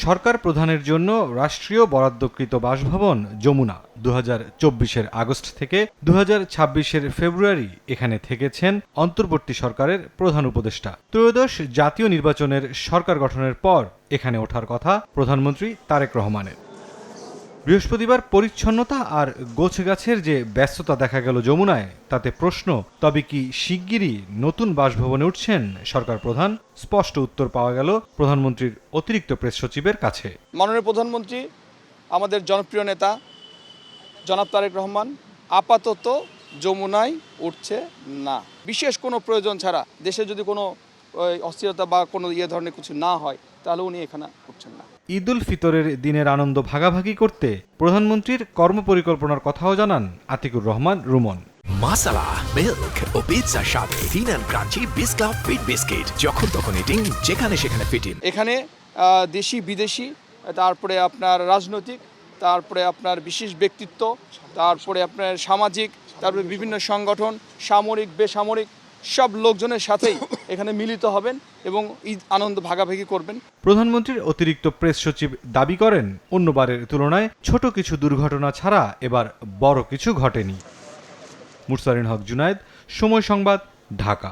সরকার প্রধানের জন্য রাষ্ট্রীয় বরাদ্দকৃত বাসভবন যমুনা 2024-এর আগস্ট থেকে 2026-এর ফেব্রুয়ারি এখানে থেকেছেন অন্তর্বর্তী সরকারের প্রধান উপদেষ্টা। ত্রয়োদশ জাতীয় নির্বাচনের সরকার গঠনের পর এখানে ওঠার কথা প্রধানমন্ত্রী তারেক রহমানের। বৃহস্পতিবার পরিচ্ছন্নতা আর গোছগাছের যে ব্যস্ততা দেখা গেল যমুনায়, তাতে প্রশ্ন, তবে কি শিগগিরই নতুন বাসভবনে উঠছেন সরকার প্রধান? স্পষ্ট উত্তর পাওয়া গেল প্রধানমন্ত্রীর অতিরিক্ত প্রেস সচিবের কাছে। মাননীয় প্রধানমন্ত্রী আমাদের জনপ্রিয় নেতা জনাব তারেক রহমান আপাতত যমুনায় উঠছে না। বিশেষ কোনো প্রয়োজন ছাড়া, দেশে যদি কোনো অস্থিরতা বা কোনো ধরনের কিছু না হয়, তাহলে উনি এখানে উঠছেন না। ঈদ উল ফিতরের দিনের আনন্দ ভাগাভাগি করতে প্রধানমন্ত্রীর কর্মপরিকল্পনার কথাও জানান আতিকুর রহমান রুমন। মাসালা, মিল্ক ও পিৎজার সাথে thin and crunchy biscuit fit biscuit, যখন তখন ইটিং, যেখানে সেখানে ফিটিং। এখানে দেশি বিদেশি, তারপরে আপনার রাজনৈতিক, তারপরে আপনার বিশেষ ব্যক্তিত্ব, তারপরে আপনার সামাজিক, তারপরে বিভিন্ন সংগঠন, সামরিক বেসামরিক সব লোকজনের সাথেই এখানে মিলিত হবেন এবং ঈদ আনন্দ ভাগাভাগি করবেন। প্রধানমন্ত্রীর অতিরিক্ত প্রেস সচিব দাবি করেন, অন্যবারের তুলনায় ছোট কিছু দুর্ঘটনা ছাড়া এবার বড় কিছু ঘটেনি। মুরসালিন হক জুনায়েদ, সময় সংবাদ, ঢাকা।